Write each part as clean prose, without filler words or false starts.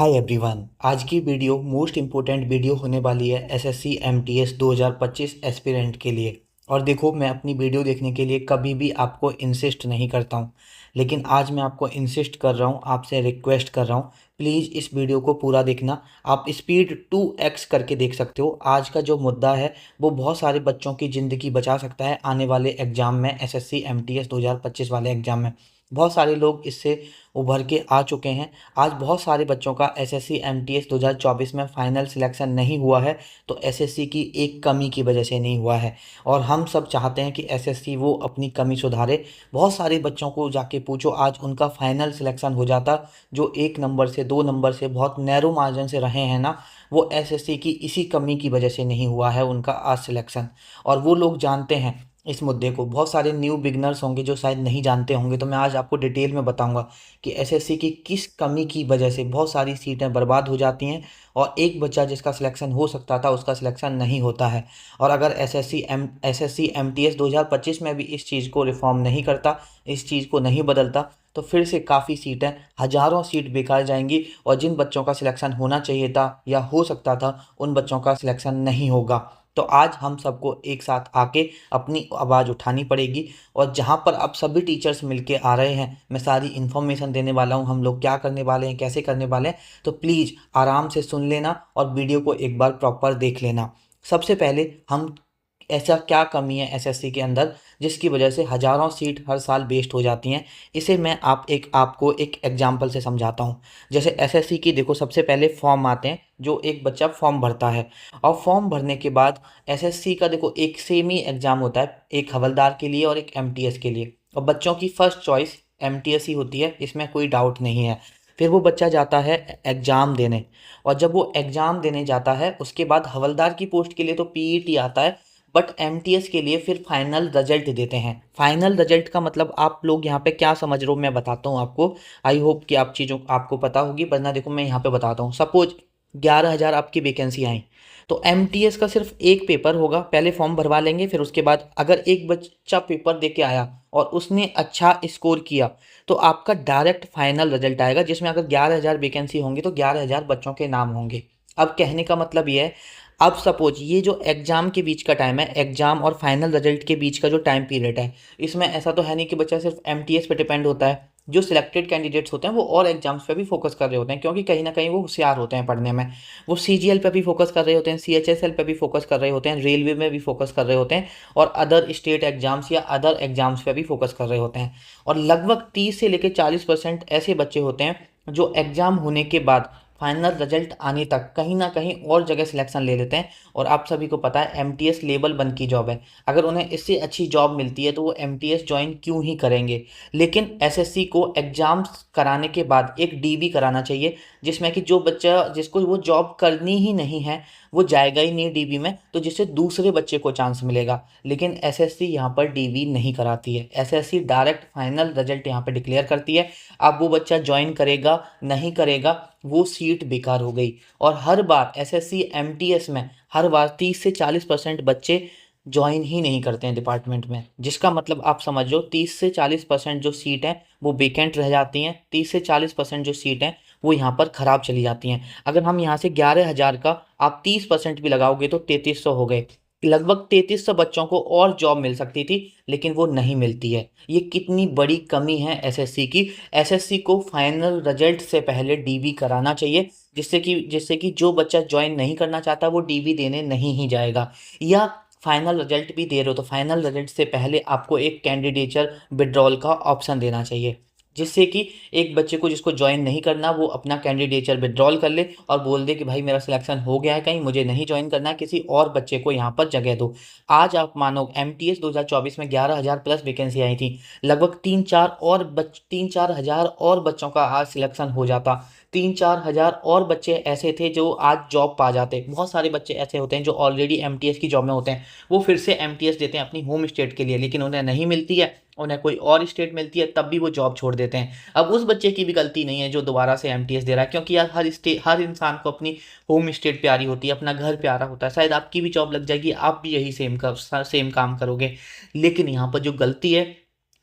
Hi everyone. आज की video most important video होने वाली है एसएससी एमटीएस 2025 एस्पिरेंट के लिए। और देखो, मैं अपनी वीडियो देखने के लिए कभी भी आपको इंसिस्ट नहीं करता हूँ, लेकिन आज मैं आपको इंसिस्ट कर रहा हूँ, आपसे रिक्वेस्ट कर रहा हूँ, प्लीज़ इस वीडियो को पूरा देखना। आप स्पीड 2x करके देख सकते हो। आज का जो मुद्दा है वो बहुत सारे बच्चों की ज़िंदगी बचा सकता है आने वाले एग्ज़ाम में, एसएससी एमटीएस 2025 वाले एग्ज़ाम में। बहुत सारे लोग इससे उभर के आ चुके हैं। आज बहुत सारे बच्चों का एसएससी एमटीएस 2024 में फाइनल सिलेक्शन नहीं हुआ है, तो एसएससी की एक कमी की वजह से नहीं हुआ है। और हम सब चाहते हैं कि एसएससी वो अपनी कमी सुधारे। बहुत सारे बच्चों को जाके पूछो, आज उनका फाइनल सिलेक्शन हो जाता। जो 1 नंबर से 2 नंबर से बहुत नैरो मार्जिन से रहे हैं ना, वो एसएससी की इसी कमी की वजह से नहीं हुआ है उनका आज सिलेक्शन। और वो लोग जानते हैं इस मुद्दे को। बहुत सारे न्यू बिगनर्स होंगे जो शायद नहीं जानते होंगे, तो मैं आज आपको डिटेल में बताऊंगा कि एसएससी की किस कमी की वजह से बहुत सारी सीटें बर्बाद हो जाती हैं और एक बच्चा जिसका सिलेक्शन हो सकता था उसका सिलेक्शन नहीं होता है। और अगर एसएससी एमटीएस 2025 में भी इस चीज़ को रिफॉर्म नहीं करता, इस चीज़ को नहीं बदलता, तो फिर से काफ़ी सीटें, हज़ारों सीट बेकार जाएंगी और जिन बच्चों का सिलेक्शन होना चाहिए था या हो सकता था उन बच्चों का सिलेक्शन नहीं होगा। तो आज हम सबको एक साथ आके अपनी आवाज़ उठानी पड़ेगी। और जहाँ पर अब सभी टीचर्स मिलके आ रहे हैं, मैं सारी इन्फॉर्मेशन देने वाला हूँ, हम लोग क्या करने वाले हैं, कैसे करने वाले हैं। तो प्लीज़ आराम से सुन लेना और वीडियो को एक बार प्रॉपर देख लेना। सबसे पहले हम, ऐसा क्या कमी है एसएससी के अंदर जिसकी वजह से हज़ारों सीट हर साल वेस्ट हो जाती हैं, इसे मैं आपको एक एग्जांपल से समझाता हूँ। जैसे एसएससी की देखो, सबसे पहले फॉर्म आते हैं, जो एक बच्चा फॉर्म भरता है। और फॉर्म भरने के बाद एसएससी का देखो एक सेम ही एग्ज़ाम होता है, एक हवलदार के लिए और एक एमटीएस के लिए। और बच्चों की फर्स्ट चॉइस एमटीएस ही होती है, इसमें कोई डाउट नहीं है। फिर वो बच्चा जाता है एग्ज़ाम देने, और जब वो एग्ज़ाम देने जाता है उसके बाद हवलदार की पोस्ट के लिए तो पीईटी आता है, बट एमटीएस के लिए फिर फाइनल रिजल्ट देते हैं। फाइनल रिजल्ट का मतलब आप लोग यहाँ पे क्या समझ रहे हो, मैं बताता हूँ आपको। आई होप कि आप चीज़ों आपको पता होगी, वरना देखो मैं यहाँ पे बताता हूँ। सपोज 11,000 आपकी वैकेंसी आई, तो एमटीएस का सिर्फ एक पेपर होगा। पहले फॉर्म भरवा लेंगे, फिर उसके बाद अगर एक बच्चा पेपर दे के आया और उसने अच्छा स्कोर किया, तो आपका डायरेक्ट फाइनल रिजल्ट आएगा, जिसमें अगर 11,000 वैकेंसी होंगी तो 11,000 बच्चों के नाम होंगे। अब कहने का मतलब ये है, अब सपोज ये जो एग्ज़ाम के बीच का टाइम है, एग्ज़ाम और फाइनल रिजल्ट के बीच का जो टाइम पीरियड है, इसमें ऐसा तो है नहीं कि बच्चा सिर्फ एमटीएस पे डिपेंड होता है। जो सिलेक्टेड कैंडिडेट्स होते हैं वो और एग्जाम्स पे भी फोकस कर रहे होते हैं, क्योंकि कहीं ना कहीं वो होशियार होते हैं पढ़ने में। वो सीजीएल पे भी फोकस कर रहे होते हैं, सीएचएसएल पे भी फोकस कर रहे होते हैं, रेलवे में भी फोकस कर रहे होते हैं, और अदर स्टेट एग्जाम्स या अदर एग्जाम्स पे भी फोकस कर रहे होते हैं। और लगभग 30 से लेकर 40% ऐसे बच्चे होते हैं जो एग्ज़ाम होने के बाद फाइनल रिजल्ट आने तक कहीं ना कहीं और जगह सिलेक्शन ले लेते हैं। और आप सभी को पता है एमटीएस लेवल 1 की जॉब है, अगर उन्हें इससे अच्छी जॉब मिलती है तो वो एमटीएस ज्वाइन क्यों ही करेंगे। लेकिन एसएससी को एग्जाम्स कराने के बाद एक डीबी कराना चाहिए, जिसमें कि जो बच्चा जिसको वो जॉब करनी ही नहीं है वो जाएगा ही नहीं डीबी में, तो जिससे दूसरे बच्चे को चांस मिलेगा। लेकिन एसएससी यहाँ पर डीबी नहीं कराती है, एसएससी डायरेक्ट फाइनल रिजल्ट यहाँ पर डिक्लेयर करती है। अब वो बच्चा ज्वाइन करेगा नहीं करेगा, वो सीट बेकार हो गई। और हर बार एसएससी एमटीएस में हर बार 30 से 40% बच्चे ज्वाइन ही नहीं करते हैं डिपार्टमेंट में, जिसका मतलब आप समझो 30 से 40% जो सीट हैं वो वेकेंट रह जाती हैं, 30 से 40% जो सीट हैं वो यहाँ पर ख़राब चली जाती हैं। अगर हम यहाँ से 11,000 का आप 30% भी लगाओगे तो 3300 हो गए। लगभग 3300 बच्चों को और जॉब मिल सकती थी, लेकिन वो नहीं मिलती है। ये कितनी बड़ी कमी है एसएससी की। एसएससी को फाइनल रिजल्ट से पहले डीबी कराना चाहिए, जिससे कि जो बच्चा ज्वाइन नहीं करना चाहता वो डीबी देने नहीं ही जाएगा। या फाइनल रिजल्ट भी दे रहे हो तो फाइनल रिजल्ट से पहले आपको एक कैंडिडेचर विड्रॉल का ऑप्शन देना चाहिए, जिससे कि एक बच्चे को जिसको ज्वाइन नहीं करना वो अपना कैंडिडेचर विड्रॉल कर ले और बोल दे कि भाई मेरा सिलेक्शन हो गया है, कहीं मुझे नहीं ज्वाइन करना है, किसी और बच्चे को यहाँ पर जगह दो। आज आप मानो एमटीएस 2024 में 11,000 प्लस वैकेंसी आई थी, लगभग 3-4 हज़ार और बच्चों का आज सिलेक्शन हो जाता। 3-4 हज़ार और बच्चे ऐसे थे जो आज जॉब पा जाते। बहुत सारे बच्चे ऐसे होते हैं जो ऑलरेडी एमटीएस की जॉब में होते हैं, वो फिर से एमटीएस देते हैं अपनी होम स्टेट के लिए, लेकिन उन्हें नहीं मिलती है, उन्हें कोई और स्टेट मिलती है, तब भी वो जॉब छोड़ देते हैं। अब उस बच्चे की भी गलती नहीं है जो दोबारा से एमटीएस दे रहा है, क्योंकि यार हर इंसान को अपनी होम स्टेट प्यारी होती है, अपना घर प्यारा होता है। शायद आपकी भी जॉब लग जाएगी, आप भी यही सेम काम करोगे। लेकिन यहाँ पर जो गलती है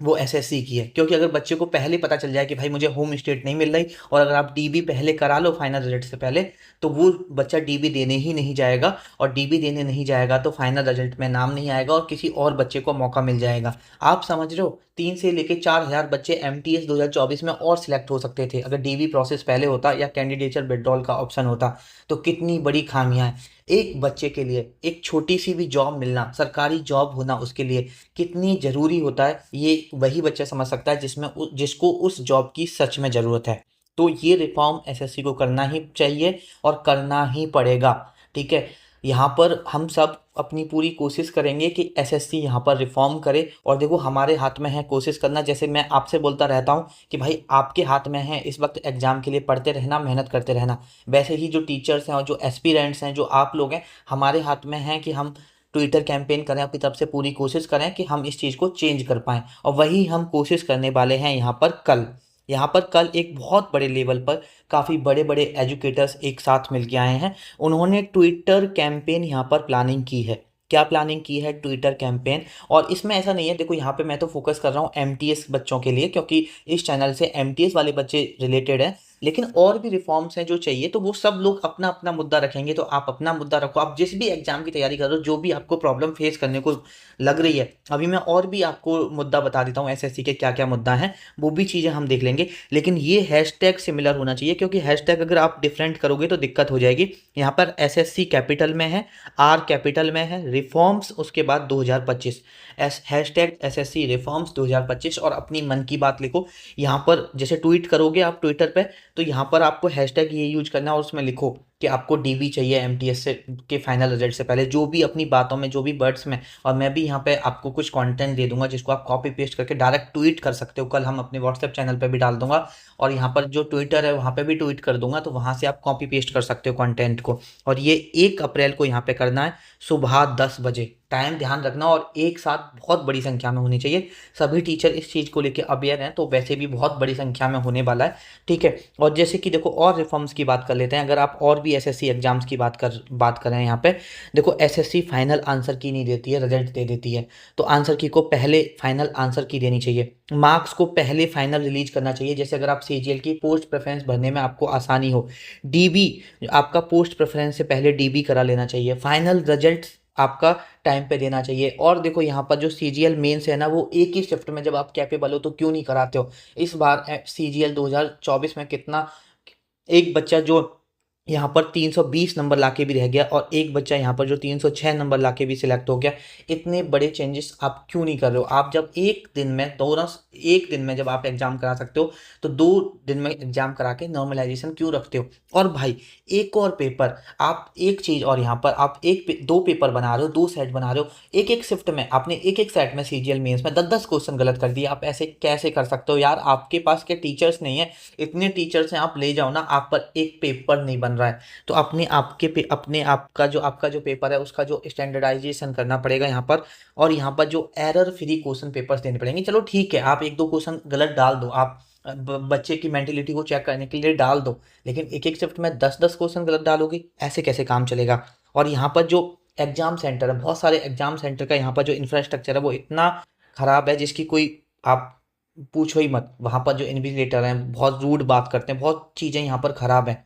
वो एसएससी की है। क्योंकि अगर बच्चे को पहले पता चल जाए कि भाई मुझे होम स्टेट नहीं मिल रही, और अगर आप डीबी पहले करा लो फाइनल रिजल्ट से पहले, तो वो बच्चा डीबी देने ही नहीं जाएगा, और डीबी देने नहीं जाएगा तो फाइनल रिजल्ट में नाम नहीं आएगा और किसी और बच्चे को मौका मिल जाएगा। आप समझ रहे हो, 3 से लेके 4 हज़ार बच्चे एमटीएस 2024 में और सिलेक्ट हो सकते थे अगर डीबी प्रोसेस पहले होता या कैंडिडेचर विड्रॉल का ऑप्शन होता। तो कितनी बड़ी खामियां हैं। एक बच्चे के लिए एक छोटी सी भी जॉब मिलना, सरकारी जॉब होना उसके लिए कितनी ज़रूरी होता है, ये वही बच्चा समझ सकता है जिसको उस जॉब की सच में ज़रूरत है। तो ये रिफॉर्म एसएससी को करना ही चाहिए और करना ही पड़ेगा। ठीक है, यहाँ पर हम सब अपनी पूरी कोशिश करेंगे कि एसएससी यहाँ पर रिफॉर्म करे। और देखो, हमारे हाथ में है कोशिश करना। जैसे मैं आपसे बोलता रहता हूँ कि भाई आपके हाथ में है इस वक्त एग्जाम के लिए पढ़ते रहना, मेहनत करते रहना, वैसे ही जो टीचर्स हैं और जो एस्पिरेंट्स हैं, जो आप लोग हैं, हमारे हाथ में है कि हम ट्विटर कैंपेन करें, अपनी तरफ से पूरी कोशिश करें कि हम इस चीज़ को चेंज कर पाएँ। और वही हम कोशिश करने वाले हैं यहाँ पर कल एक बहुत बड़े लेवल पर काफ़ी बड़े बड़े एजुकेटर्स एक साथ मिल के आए हैं। उन्होंने ट्विटर कैंपेन यहाँ पर प्लानिंग की है। क्या प्लानिंग की है? Twitter campaign. और इसमें ऐसा नहीं है, देखो यहाँ पे मैं तो फोकस कर रहा हूँ एमटीएस बच्चों के लिए, क्योंकि इस चैनल से एमटीएस वाले बच्चे रिलेटेड हैं। लेकिन और भी रिफॉर्म्स हैं जो चाहिए, तो वो सब लोग अपना अपना मुद्दा रखेंगे। तो आप अपना मुद्दा रखो, आप जिस भी एग्जाम की तैयारी कर रहे हो, जो भी आपको प्रॉब्लम फेस करने को लग रही है, अभी मैं और भी आपको मुद्दा बता देता हूँ एसएससी के क्या क्या मुद्दा हैं, वो भी चीज़ें हम देख लेंगे। लेकिन ये हैशटैग सिमिलर होना चाहिए, क्योंकि हैशटैग अगर आप डिफरेंट करोगे तो दिक्कत हो जाएगी। यहाँ पर एसएससी कैपिटल में है, आर कैपिटल में है, रिफॉर्म्स उसके बाद 2025, हैशटैग एसएससी रिफॉर्म्स 2025, और अपनी मन की बात लिखो। यहाँ पर जैसे ट्वीट करोगे आप ट्विटर पे, तो यहाँ पर आपको हैशटैग ये यूज करना है और उसमें लिखो कि आपको डीबी चाहिए एमटीएस से के फाइनल रिजल्ट से पहले, जो भी अपनी बातों में, जो भी वर्ड्स में। और मैं भी यहाँ पे आपको कुछ कंटेंट दे दूंगा जिसको आप कॉपी पेस्ट करके डायरेक्ट ट्वीट कर सकते हो। कल हम अपने व्हाट्सएप चैनल पे भी डाल दूंगा, और यहाँ पर जो ट्विटर है वहाँ पे भी ट्वीट कर दूंगा, तो वहाँ से आप कॉपी पेस्ट कर सकते हो कंटेंट को। और ये 1 अप्रैल को यहाँ पे करना है, सुबह 10 बजे। टाइम ध्यान रखना, और एक साथ बहुत बड़ी संख्या में होनी चाहिए। सभी टीचर इस चीज़ को लेकर अवेयर हैं, तो वैसे भी बहुत बड़ी संख्या में होने वाला है। ठीक है, और जैसे कि देखो और रिफॉर्म्स की बात कर लेते हैं। अगर आप और भी एसएससी एग्जाम्स की बात करें यहाँ पे, देखो एसएससी फाइनल आंसर की नहीं देती है, रिजल्ट दे देती है। तो आंसर की को पहले फाइनल आंसर की देनी चाहिए, मार्क्स को पहले फाइनल रिलीज करना चाहिए। जैसे अगर आप सीजीएल की पोस्ट प्रेफरेंस भरने में आपको आसानी हो, डीबी आपका पोस्ट प्रेफरेंस से पहले डीबी करा लेना चाहिए, फाइनल रिजल्ट आपका टाइम पे देना चाहिए। और देखो यहाँ पर जो सीजीएल मेंस है ना, वो एक ही शिफ्ट में जब आप कैपेबल हो तो क्यों नहीं कराते हो। इस बार सीजीएल 2024 में कितना, एक बच्चा जो यहाँ पर 320 नंबर लाके भी रह गया, और एक बच्चा यहाँ पर जो 306 नंबर लाके भी सिलेक्ट हो गया। इतने बड़े चेंजेस आप क्यों नहीं कर रहे हो? आप जब एक दिन में दोनों, एक दिन में जब आप एग्जाम करा सकते हो, तो 2 दिन में एग्जाम करा के नॉर्मलाइजेशन क्यों रखते हो? और भाई एक और पेपर, आप एक चीज़, और यहाँ पर आप दो पेपर बना रहे हो, 2 सेट बना रहे हो, एक एक शिफ्ट में आपने एक एक सेट में सीजीएल मेंस में 10-10 क्वेश्चन गलत कर दिए। आप ऐसे कैसे कर सकते हो यार? आपके पास क्या टीचर्स नहीं है? इतने टीचर्स हैं, आप ले जाओ ना, आप पर एक पेपर नहीं बन रहा है। तो अपने आपका जो पेपर है उसका जो स्टैंडर्डाइजेशन करना पड़ेगा यहाँ पर। और यहाँ पर जो एरर फ्री क्वेश्चन पेपर्स देने पड़ेंगे। चलो ठीक है, आप 1-2 क्वेश्चन गलत डाल दो, आप बच्चे की मेंटेलिटी को चेक करने के लिए डाल दो, लेकिन एक एक शिफ्ट में 10-10 क्वेश्चन गलत डालोगे, ऐसे कैसे काम चलेगा? और यहाँ पर जो एग्जाम सेंटर है, बहुत सारे एग्जाम सेंटर का यहाँ पर जो इंफ्रास्ट्रक्चर है वो इतना खराब है जिसकी कोई, आप पूछो ही मत। वहाँ पर जो इन्विजिलेटर हैं बहुत रूड बात करते हैं, बहुत चीज़ें यहाँ पर ख़राब हैं।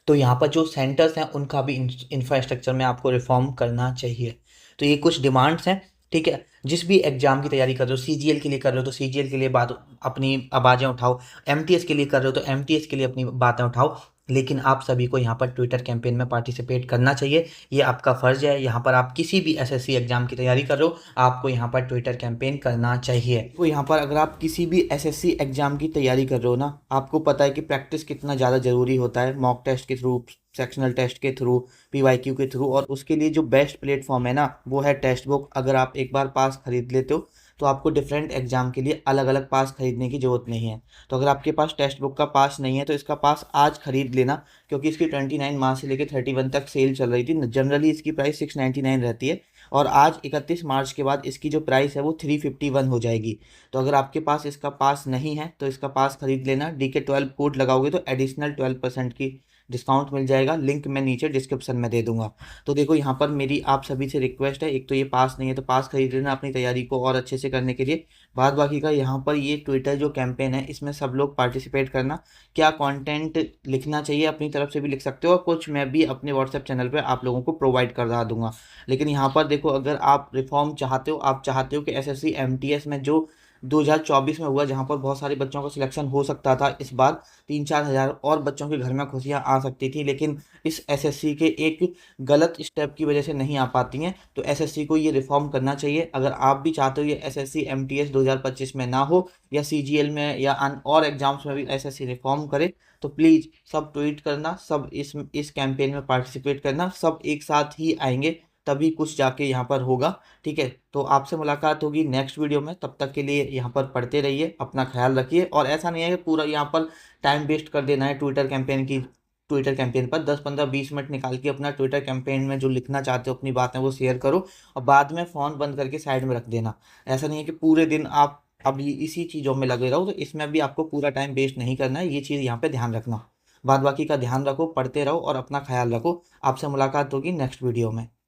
तो यहाँ पर जो सेंटर्स हैं उनका भी इंफ्रास्ट्रक्चर में आपको रिफॉर्म करना चाहिए। तो ये कुछ डिमांड्स हैं। ठीक है, जिस भी एग्जाम की तैयारी कर रहे हो, सीजीएल के लिए कर रहे हो तो सीजीएल के लिए बात, अपनी आवाज़ें उठाओ, एमटीएस के लिए कर रहे हो तो एमटीएस के लिए अपनी बातें उठाओ। लेकिन आप सभी को यहाँ पर ट्विटर कैंपेन में पार्टिसिपेट करना चाहिए, ये आपका फ़र्ज़ है। यहाँ पर आप किसी भी एसएससी एग्जाम की तैयारी कर रहे हो, आपको यहाँ पर ट्विटर कैंपेन करना चाहिए। तो यहाँ पर अगर आप किसी भी एसएससी एग्जाम की तैयारी कर रहे हो ना, आपको पता है कि प्रैक्टिस कितना ज़्यादा ज़रूरी होता है, मॉक टेस्ट के थ्रू, सेक्शनल टेस्ट के थ्रू, पीवाईक्यू के थ्रू। और उसके लिए जो बेस्ट प्लेटफॉर्म है ना, वो है टेक्स्ट बुक। अगर आप एक बार पास खरीद लेते हो तो आपको डिफरेंट एग्जाम के लिए अलग अलग पास खरीदने की ज़रूरत नहीं है। तो अगर आपके पास टेक्स्ट बुक का पास नहीं है तो इसका पास आज खरीद लेना, क्योंकि इसकी 29 मार्च से लेकर 31 तक सेल चल रही थी। जनरली इसकी प्राइस 699 रहती है, और आज 31 मार्च के बाद इसकी जो प्राइस है वो 351 हो जाएगी। तो अगर आपके पास इसका पास नहीं है तो इसका पास खरीद लेना। DK12 कोड लगाओगे तो एडिशनल 12% की डिस्काउंट मिल जाएगा। लिंक मैं नीचे डिस्क्रिप्शन में दे दूंगा। तो देखो यहाँ पर मेरी आप सभी से रिक्वेस्ट है, एक तो ये पास नहीं है तो पास खरीद लेना अपनी तैयारी को और अच्छे से करने के लिए। बाद बाकी का यहाँ पर ये ट्विटर जो कैंपेन है इसमें सब लोग पार्टिसिपेट करना। क्या कंटेंट लिखना चाहिए अपनी तरफ से भी लिख सकते हो, और कुछ मैं भी अपने व्हाट्सएप चैनल पे आप लोगों को प्रोवाइड करवा दूंगा। लेकिन यहाँ पर देखो, अगर आप रिफॉर्म चाहते हो, आप चाहते हो कि एसएससी एमटीएस में जो 2024 में हुआ, जहाँ पर बहुत सारे बच्चों का सिलेक्शन हो सकता था, इस बार 3-4 हज़ार और बच्चों के घर में खुशियाँ आ सकती थी, लेकिन इस एसएससी के एक गलत स्टेप की वजह से नहीं आ पाती हैं। तो एसएससी को ये रिफॉर्म करना चाहिए। अगर आप भी चाहते हो ये एसएससी एमटीएस 2025 में ना हो, या सीजीएल में या और एग्जाम्स में भी एसएससी रिफॉर्म करे, तो प्लीज़ सब ट्वीट करना, सब इस कैंपेन में पार्टिसिपेट करना। सब एक साथ ही आएंगे तभी कुछ जाके यहाँ पर होगा। ठीक है, तो आपसे मुलाकात होगी नेक्स्ट वीडियो में। तब तक के लिए यहाँ पर पढ़ते रहिए, अपना ख्याल रखिए। और ऐसा नहीं है कि पूरा यहाँ पर टाइम वेस्ट कर देना है ट्विटर कैंपेन पर। 10-15-20 मिनट निकाल के अपना ट्विटर कैंपेन में जो लिखना चाहते हो अपनी बातें वो शेयर करो, और बाद में फ़ोन बंद करके साइड में रख देना। ऐसा नहीं है कि पूरे दिन आप अभी इसी चीज़ों में लगे रहो, तो इसमें भी आपको पूरा टाइम वेस्ट नहीं करना है। ये चीज़ यहाँ पे ध्यान रखना। बाद बाकी का ध्यान रखो, पढ़ते रहो और अपना ख्याल रखो। आपसे मुलाकात होगी नेक्स्ट वीडियो में।